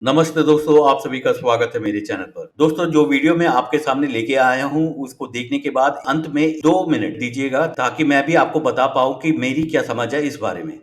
नमस्ते दोस्तों, आप सभी का स्वागत है मेरे चैनल पर। दोस्तों, जो वीडियो मैं आपके सामने लेके आया हूँ, उसको देखने के बाद अंत में 2 मिनट दीजिएगा ताकि मैं भी आपको बता पाऊँ कि मेरी क्या समझ है इस बारे में।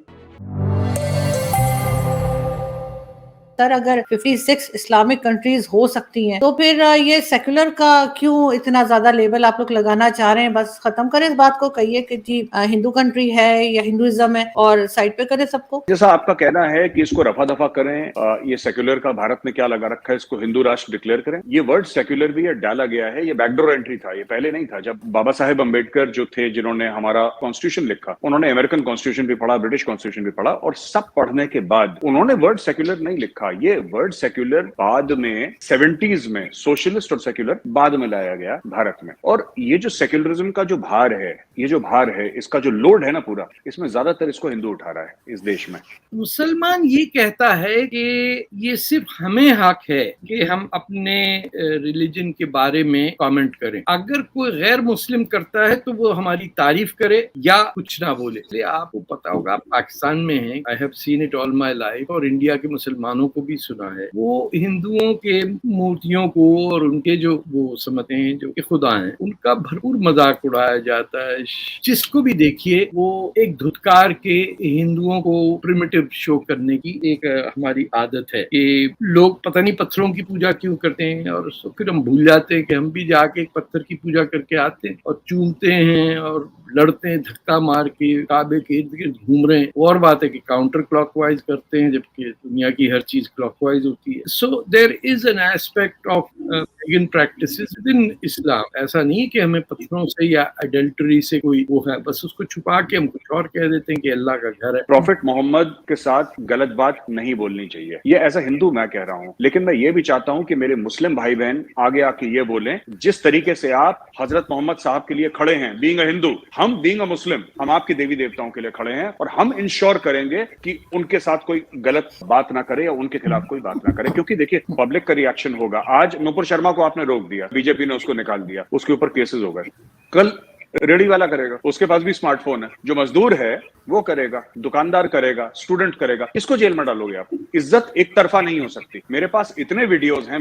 सर अगर 56 इस्लामिक कंट्रीज हो सकती हैं तो फिर ये सेक्युलर का क्यों इतना ज्यादा लेबल आप लोग लगाना चाह रहे हैं? बस खत्म करें इस बात को, कहिए कि जी हिंदू कंट्री है या हिंदुइज्म है और साइड पे करें सबको। जैसा आपका कहना है कि इसको रफा दफा करें, ये सेक्युलर का भारत ने क्या लगा रखा है, इसको हिंदू राष्ट्र डिक्लेयर करें। ये वर्ड सेक्युलर भी ये डाला गया है, ये बैकडोर एंट्री था, ये पहले नहीं था। जब बाबा साहेब अम्बेडकर जो थे, जिन्होंने हमारा कॉन्स्टिट्यूशन लिखा, उन्होंने अमेरिकन कॉन्स्टिट्यूशन भी पढ़ा, ब्रिटिश कॉन्स्टिट्यूशन भी पढ़ा, और सब पढ़ने के बाद उन्होंने वर्ड सेक्युलर नहीं लिखा। ये वर्ड सेक्युलर बाद में 70s में सोशलिस्ट और सेक्युलर बाद में लाया गया भारत में। और ये जो सेक्युलरिज्म का जो भार है, ये जो भार है, इसका जो लोड है ना पूरा, इसमें ज्यादातर इसको हिंदू उठा रहा है इस देश में। मुसलमान ये कहता है कि ये सिर्फ हमें हक है कि हम अपने रिलीजन के बारे में कमेंट करें। अगर कोई गैर मुस्लिम करता है तो वो हमारी तारीफ करे या कुछ ना बोले। इसलिए आपको पता होगा, आप पाकिस्तान में हैं, I have seen it all my life, और इंडिया के मुसलमानों को भी सुना है। वो हिंदुओं के मूर्तियों को और उनके जो वो समझते हैं जो कि खुदा हैं, उनका भरपूर मजाक उड़ाया जाता है। जिसको भी देखिए वो एक धुतकार के हिंदुओं को प्रिमिटिव शो करने की एक हमारी आदत है कि लोग पता नहीं पत्थरों की पूजा क्यों करते हैं, और फिर हम भूल जाते हैं कि हम भी जाके एक पत्थर की पूजा करके आते हैं और चूमते हैं और लड़ते हैं, धक्का मार के काबे के इर्द गिर्द घूम रहे हैं। और बात है कि काउंटर क्लॉकवाइज करते हैं, जबकि दुनिया की हर चीज क्लॉकवाइज होती है। So there is an aspect of pagan practices within Islam. ऐसा नहीं कि हमें पत्थरों से या एडल्टरी से कोई वो है, बस उसको छुपा के हम कुछ और कह देते हैं कि अल्लाह का घर है। प्रॉफिट मोहम्मद के साथ गलत बात नहीं बोलनी चाहिए, ये ऐसा हिंदू मैं कह रहा हूं। लेकिन मैं ये भी चाहता हूं कि मेरे मुस्लिम भाई बहन आगे आके ये बोलें, जिस तरीके से आप हजरत मोहम्मद साहब के लिए खड़े हैं बीइंग अ हिंदू, हम बीइंग अ मुस्लिम, हम आपके देवी देवताओं के लिए खड़े हैं, और हम इंश्योर करेंगे कि उनके साथ कोई गलत बात ना करे या उनके खिलाफ कोई बात ना करे। क्योंकि देखिए, पब्लिक का रिएक्शन होगा। आज नूपुर शर्मा को आपने रोक दिया, बीजेपी ने उसको निकाल दिया, उसके ऊपर केसेस हो गए। कल रेडी वाला करेगा, उसके पास भी स्मार्टफोन है, जो मजदूर है वो करेगा, दुकानदार करेगा, स्टूडेंट करेगा, किसको जेल में डालोगे आप? इज्जत एक तरफा नहीं हो सकती। मेरे पास इतने वीडियोस हैं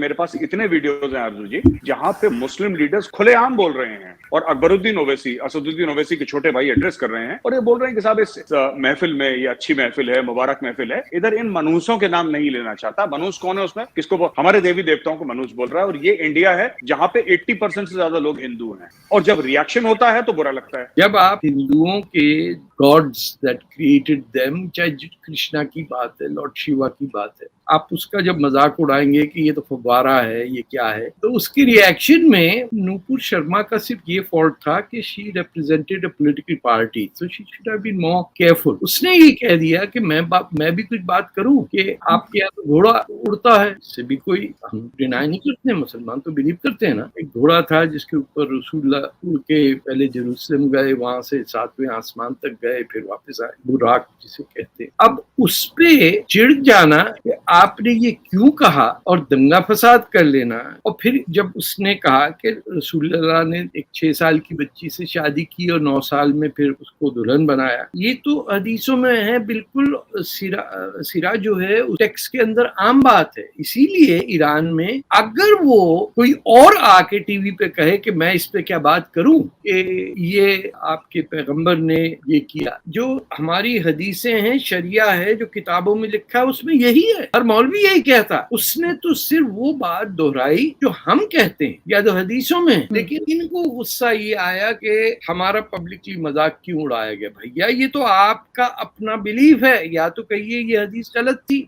अर्जुन जी, जहां पे मुस्लिम लीडर्स खुलेआम बोल रहे हैं, और अकबरुद्दीन ओवैसी, असदुद्दीन ओवैसी के छोटे भाई एड्रेस कर रहे हैं, और ये बोल रहे हैं कि साहब इस महफिल में, ये अच्छी महफिल है, मुबारक महफिल है, इधर इन मनूसों के नाम नहीं लेना चाहता। मनूस कौन है उसमें? किसको? हमारे देवी देवताओं को मनूस बोल रहा है। और ये इंडिया है जहां पे 80% से ज्यादा लोग हिंदू हैं, और जब रिएक्शन होता है तो बुरा लगता है। जब आप हिंदुओं के गॉड्स दैट क्रिएटेड देम, चाहे कृष्णा की बात है, लॉर्ड शिवा की बात है, आप उसका जब मजाक उड़ाएंगे कि ये तो फव्वारा है, ये क्या है, तो उसकी रिएक्शन में नूपुर शर्मा का सिर्फ ये फॉल्ट था कि she represented a political party, so she should have been more careful. उसने ये कह दिया कि मैं भी कुछ बात करूं कि आपके यहाँ तो घोड़ा उड़ता है, इससे भी कोई हम डिनाई नहीं करते, मुसलमान तो बिलीव करते हैं ना। एक घोड़ा था जिसके ऊपर रसूलुल्लाह उड़ के पहले जेरूसलम गए, वहां से 7वें आसमान तक गए, फिर वापस आए, बुराक जिसे कहते हैं। अब उस पे चिढ़ जाना कि आपने ये क्यों कहा और दंगा फसाद कर लेना, और फिर जब उसने कहा कि रसूलुल्लाह ने एक 6 साल की बच्ची से शादी की और 9 साल में फिर उसको दुल्हन बनाया, ये तो हदीसों में है, बिल्कुल सिरा जो है उस टेक्स्ट के अंदर आम बात है। इसीलिए ईरान में अगर वो कोई और आके टीवी पे कहे कि मैं इस पे क्या बात करूं कि ये आपके पैगंबर ने ये किया, जो हमारी हदीसें हैं, शरिया है, जो किताबों में लिखा है, उसमें यही है। हर मौलवी यही कहता, उसने तो सिर्फ वो बात दोहराई जो हम कहते हैं या जो हदीसों में है। लेकिन इनको गुस्सा ये आया कि हमारा पब्लिकली मजाक क्यों उड़ाया गया। भैया ये तो आपका अपना बिलीफ है, या तो कहिए ये हदीस गलत थी।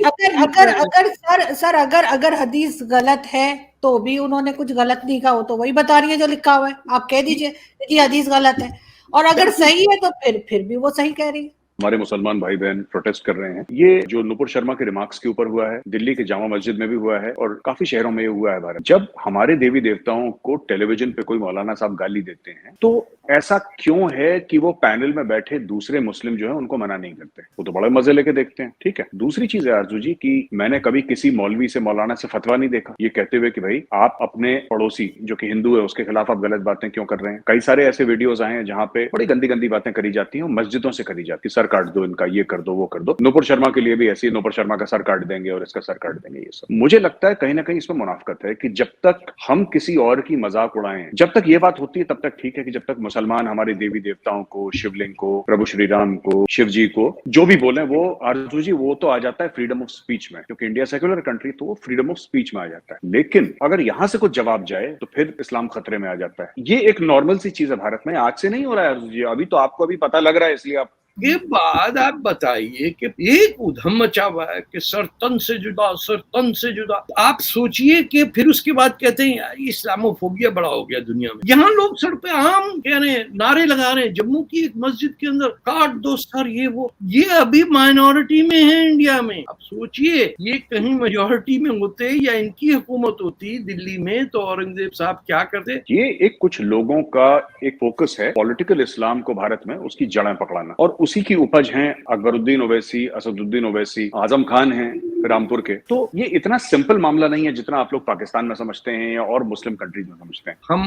अगर हदीस गलत है तो भी उन्होंने कुछ गलत नहीं कहा, हो तो वही बता रही है जो लिखा हुआ है। आप कह दीजिए कि हदीस गलत है, और अगर सही है तो फिर भी वो सही कह रही है। हमारे मुसलमान भाई बहन प्रोटेस्ट कर रहे हैं। ये जो नूपुर शर्मा के रिमार्क्स के ऊपर हुआ है, दिल्ली के जामा मस्जिद में भी हुआ है, और काफी शहरों में ये हुआ है भारत। जब हमारे देवी देवताओं को टेलीविजन पे कोई मौलाना साहब गाली देते हैं, तो ऐसा क्यों है कि वो पैनल में बैठे दूसरे मुस्लिम जो है उनको मना नहीं करते? वो तो बड़े मजे लेके देखते हैं। ठीक है। दूसरी चीज है आरजू जी कि मैंने कभी किसी मौलवी से, मौलाना से फतवा नहीं देखा ये कहते हुए कि भाई आप अपने पड़ोसी जो कि हिंदू है उसके खिलाफ आप गलत बातें क्यों कर रहे हैं। कई सारे ऐसे वीडियोज आए हैं जहां पे बड़ी गंदी गंदी बातें करी जाती हैं, मस्जिदों से करी जाती है, काट दो, इनका ये कर दो, वो कर दो। नूपुर शर्मा के लिए भी ऐसी, नूपुर शर्मा का सर काट देंगे और इसका सर काट देंगे। ये सब मुझे लगता है कहीं ना कहीं इसमें मुनाफिकत है कि जब तक हम किसी और की मजाक उड़ाएं, जब तक ये बात होती है तब तक ठीक है कि जब तक मुसलमान हमारे देवी देवताओं को, शिवलिंग को, प्रभु श्री राम को, शिव जी को जो भी बोले, वो आरजू जी वो तो आ जाता है फ्रीडम ऑफ स्पीच में, क्योंकि इंडिया सेक्युलर कंट्री, तो वो फ्रीडम ऑफ स्पीच में आ जाता है। लेकिन अगर यहां से कुछ जवाब जाए तो फिर इस्लाम खतरे में आ जाता है। ये एक नॉर्मल सी चीज है भारत में, आज से नहीं हो रहा है आरजू जी, अभी तो आपको अभी पता लग रहा है, इसलिए आप के बाद आप बताइए कि एक उधम मचा हुआ है कि सर तन से जुदा, सर तन से जुदा। आप सोचिए कि फिर उसके बाद कहते हैं यार इस्लामोफोबिया बड़ा हो गया दुनिया में। यहाँ लोग सड़क पे आम कह रहे हैं, नारे लगा रहे हैं। जम्मू की एक मस्जिद के अंदर काट दो सर, ये वो। ये अभी माइनॉरिटी में है इंडिया में। अब सोचिए ये कहीं मेजोरिटी में होते या इनकी हुकूमत होती दिल्ली में तो औरंगजेब साहब क्या करते। ये एक कुछ लोगों का एक फोकस है पॉलिटिकल इस्लाम को भारत में उसकी जड़ें पकड़ाना, और उसी की उपज हैं अकबरुद्दीन ओवैसी, असदुद्दीन ओवैसी, आजम खान हैं रामपुर के। तो ये इतना सिंपल मामला नहीं है जितना आप लोग पाकिस्तान में समझते हैं या और मुस्लिम कंट्रीज में समझते हैं। हम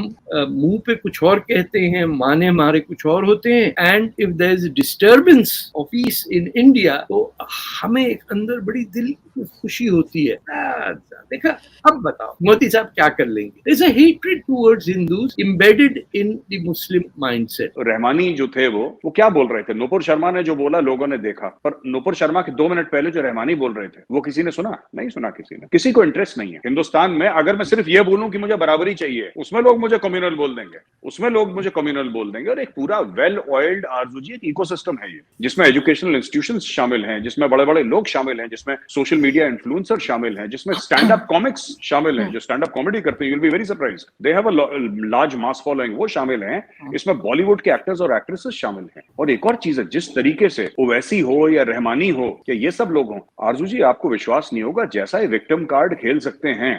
मुंह पे कुछ और कहते हैं, माने हमारे कुछ और होते हैं। And if there is disturbance of peace in India तो हमें एक अंदर बड़ी दिल की खुशी होती है। देखा, अब बताओ मोदी साहब क्या कर लेंगे। There is a hatred towards Hindus embedded in the Muslim mindset. Rahmani जो थे वो क्या बोल रहे थे? नूपुर शर्मा ने जो बोला लोगों ने देखा, पर नूपुर शर्मा के 2 मिनट पहले जो रहमानी बोल रहे थे वो किसी ने सुना? नहीं सुना किसी ने। किसी को इंटरेस्ट नहीं है हिंदुस्तान में। अगर मैं सिर्फ ये बोलूं कि मुझे बराबरी चाहिए, उसमें लोग मुझे कम्युनल बोल देंगे, उसमें लोग मुझे कम्युनल बोल देंगे। और एक पूरा वेल ऑयल्ड आरजूजी एक इकोसिस्टम है ये, जिसमें एजुकेशनल इंस्टीट्यूशंस शामिल हैं, जिसमें बड़े बड़े लोग शामिल हैं, जिसमें सोशल मीडिया इन्फ्लुएंसर शामिल हैं, जिसमें स्टैंड अप कॉमिक्स शामिल हैं, जो स्टैंड अप कॉमेडी करते हैं। You will be very surprised, they have a large mass following, वो शामिल हैं। इसमें बॉलीवुड के एक्टर्स और एक्ट्रेसेस शामिल हैं। और एक और चीज है, जिस तरीके से ओवैसी हो या रहमानी हो या ये सब लोग हों, आरजू जी आपको विश्वास नहीं होगा, जैसा ये विक्टिम कार्ड खेल सकते हैं,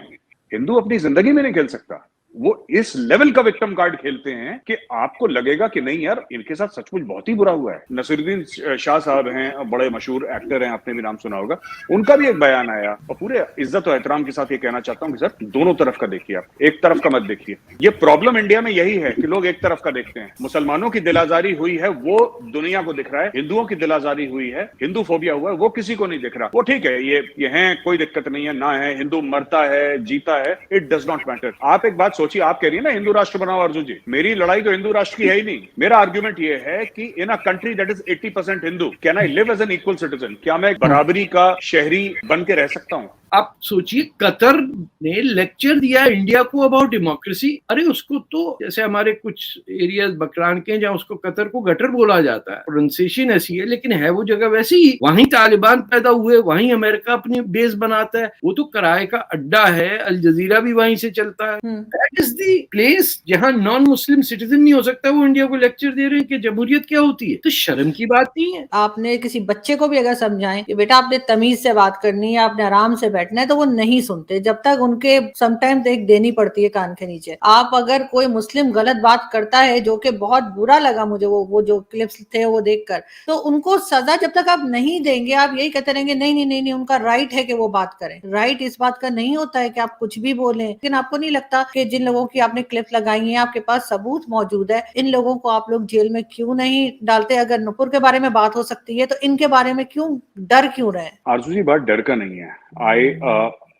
हिंदू अपनी जिंदगी में नहीं खेल सकता। वो इस लेवल का विक्टिम कार्ड खेलते हैं कि आपको लगेगा कि नहीं यार, इनके साथ सचमुच बहुत ही बुरा हुआ है। नसीरुद्दीन शाह साहब हैं, बड़े मशहूर एक्टर हैं, आपने भी नाम सुना होगा। उनका भी एक बयान आया, और पूरे इज्जत और एहतराम के साथ ये कहना चाहता हूं कि सर दोनों तरफ का देखिए, आप एक तरफ का मत देखिए। ये प्रॉब्लम इंडिया में यही है कि लोग एक तरफ का देखते हैं। मुसलमानों की दिलाजारी हुई है वो दुनिया को दिख रहा है, हिंदुओं की दिलाजारी हुई है, हिंदू फोबिया हुआ है वो किसी को नहीं दिख रहा। वो ठीक है, ये है, कोई दिक्कत नहीं है, ना है, हिंदू मरता है जीता है, इट डज नॉट मैटर। आप एक बात सोचिए, आप कह रही है ना हिंदू राष्ट्र बनाओ अर्जुन जी, मेरी लड़ाई तो हिंदू राष्ट्र की है ही नहीं। मेरा आर्ग्यूमेंट ये है कि in a country that is 80% Hindu, can I live as an equal citizen? क्या मैं बराबरी का शहरी बन के रह सकता हूं? आप सोचिए, कतर ने लेक्चर दिया इंडिया को अबाउट डेमोक्रेसी। अरे उसको तो जैसे हमारे कुछ एरियाज बकरान के जहाँ उसको कतर को गटर बोला जाता है, प्रोनाउंसिएशन ऐसी है, लेकिन है वो जगह वैसी ही। वहीं तालिबान पैदा हुए, वहीं अमेरिका अपनी बेस बनाता है। वो तो किराए का अड्डा है, अल जजीरा भी वहीं से चलता है। दैट इज द प्लेस जहाँ नॉन मुस्लिम सिटीजन नहीं हो सकता। वो इंडिया को लेक्चर दे रहे हैं कि जमहूरियत क्या होती है। तो शर्म की बात नहीं है। आपने किसी बच्चे को भी अगर समझाएं कि बेटा आपने तमीज से बात करनी है, आपने आराम से बैठना है, तो वो नहीं सुनते जब तक उनके समटाइम्स एक देनी पड़ती है कान के नीचे। आप अगर कोई मुस्लिम गलत बात करता है, जो कि बहुत बुरा लगा मुझे वो जो क्लिप्स थे वो देखकर, तो उनको सजा जब तक आप नहीं देंगे, आप यही कहते रहेंगे नहीं नहीं नहीं नहीं, उनका राइट है कि वो बात करें। राइट इस बात का नहीं होता है कि आप कुछ भी बोलें। लेकिन आपको नहीं लगता कि जिन लोगों की आपने क्लिप लगाई है, आपके पास सबूत मौजूद है, इन लोगों को आप लोग जेल में क्यों नहीं डालते? अगर नुपुर के बारे में बात हो सकती है तो इनके बारे में क्यों डर क्यों रहे? आरजू जी, बात डर का नहीं है।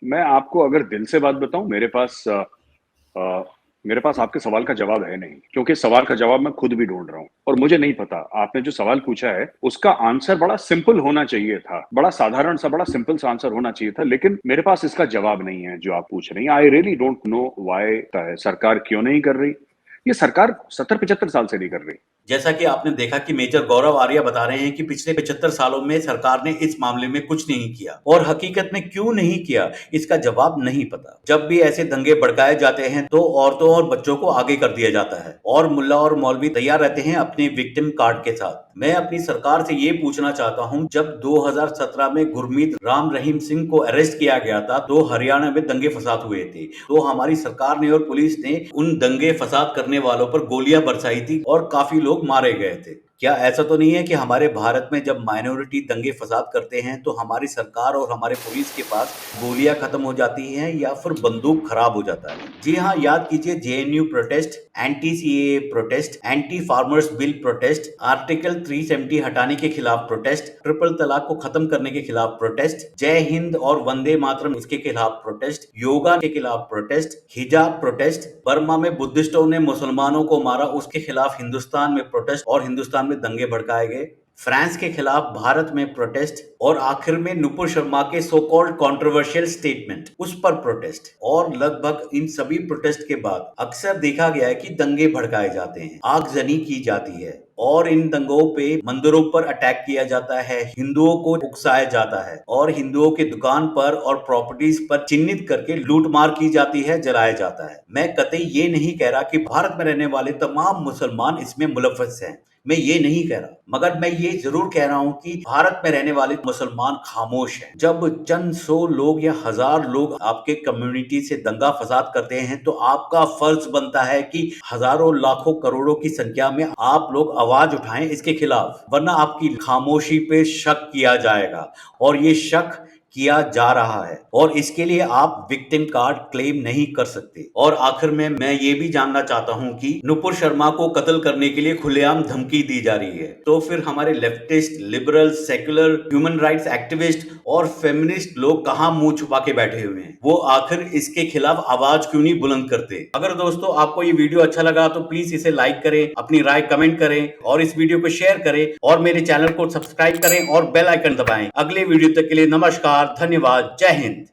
मैं आपको अगर दिल से बात बताऊं, मेरे पास आपके सवाल का जवाब है नहीं, क्योंकि सवाल का जवाब मैं खुद भी ढूंढ रहा हूं और मुझे नहीं पता। आपने जो सवाल पूछा है उसका आंसर बड़ा सिंपल होना चाहिए था, बड़ा साधारण सा, बड़ा सिंपल सा आंसर होना चाहिए था, लेकिन मेरे पास इसका जवाब नहीं है जो आप पूछ रही हैं। I really don't know why. सरकार क्यों नहीं कर रही? ये सरकार 70-75 साल से नहीं कर रही। जैसा कि आपने देखा कि मेजर गौरव आर्या बता रहे हैं कि पिछले 75 सालों में सरकार ने इस मामले में कुछ नहीं किया, और हकीकत में क्यों नहीं किया इसका जवाब नहीं पता। जब भी ऐसे दंगे भड़काए जाते हैं तो औरतों और बच्चों को आगे कर दिया जाता है, और मुल्ला और मौलवी तैयार रहते हैं अपने विक्टिम कार्ड के साथ। मैं अपनी सरकार से ये पूछना चाहता हूं, जब 2017 में गुरमीत राम रहीम सिंह को अरेस्ट किया गया था तो हरियाणा में दंगे फसाद हुए थे, तो हमारी सरकार ने और पुलिस ने उन दंगे फसाद करने वालों पर गोलियां बरसाई थी और काफी लोग मारे गए थे। क्या ऐसा तो नहीं है कि हमारे भारत में जब माइनॉरिटी दंगे फसाद करते हैं तो हमारी सरकार और हमारे पुलिस के पास गोलियां खत्म हो जाती हैं या फिर बंदूक खराब हो जाता है? जी हाँ, याद कीजिए JNU protest, anti CAA protest, anti farmers bill protest, article 370 हटाने के खिलाफ प्रोटेस्ट, ट्रिपल तलाक को खत्म करने के खिलाफ प्रोटेस्ट, जय हिंद और वंदे मातरम इसके खिलाफ प्रोटेस्ट, योगा के खिलाफ प्रोटेस्ट, हिजाब प्रोटेस्ट, बर्मा में बुद्धिस्टों ने मुसलमानों को मारा उसके खिलाफ हिंदुस्तान में प्रोटेस्ट और हिंदुस्तान में दंगे भड़काए गए, फ्रांस के खिलाफ भारत में प्रोटेस्ट और आखिर में नुपुर शर्मा के सो कॉल्ड कंट्रोवर्शियल स्टेटमेंट उस पर प्रोटेस्ट। और लगभग इन सभी प्रोटेस्ट के बाद अक्सर देखा गया है कि दंगे भड़काए जाते हैं, आगजनी की जाती है और इन दंगों पे मंदिरों पर अटैक किया जाता है, हिंदुओं को उकसाया जाता है और हिंदुओं के दुकान पर और प्रॉपर्टीज पर चिन्हित करके लूटमार की जाती है, जलाया जाता है। मैं कतई ये नहीं कह रहा कि भारत में रहने वाले तमाम मुसलमान इसमें मुलव्वस हैं, मैं ये नहीं कह रहा, मगर मैं ये जरूर कह रहा हूं कि भारत में रहने वाले मुसलमान खामोश हैं। जब चंद 100 लोग या 1000 लोग आपके कम्युनिटी से दंगा फसाद करते हैं तो आपका फर्ज बनता है कि हजारों लाखों करोड़ों की संख्या में आप लोग आवाज उठाएं इसके खिलाफ, वरना आपकी खामोशी पे शक किया जाएगा और ये शक किया जा रहा है और इसके लिए आप विक्टिम कार्ड क्लेम नहीं कर सकते। और आखिर में मैं ये भी जानना चाहता हूं कि नुपुर शर्मा को कत्ल करने के लिए खुलेआम धमकी दी जा रही है, तो फिर हमारे leftist, liberal, secular, human rights activist और फेमिनिस्ट लोग कहां मुंह छुपा के बैठे हुए हैं? वो आखिर इसके खिलाफ आवाज क्यों नहीं बुलंद करते? अगर दोस्तों आपको ये वीडियो अच्छा लगा तो प्लीज इसे लाइक करें, अपनी राय कमेंट करें और इस वीडियो को शेयर करें और मेरे चैनल को सब्सक्राइब करें और बेल आइकन दबाएं। अगले वीडियो तक के लिए नमस्कार, धन्यवाद, जय हिंद।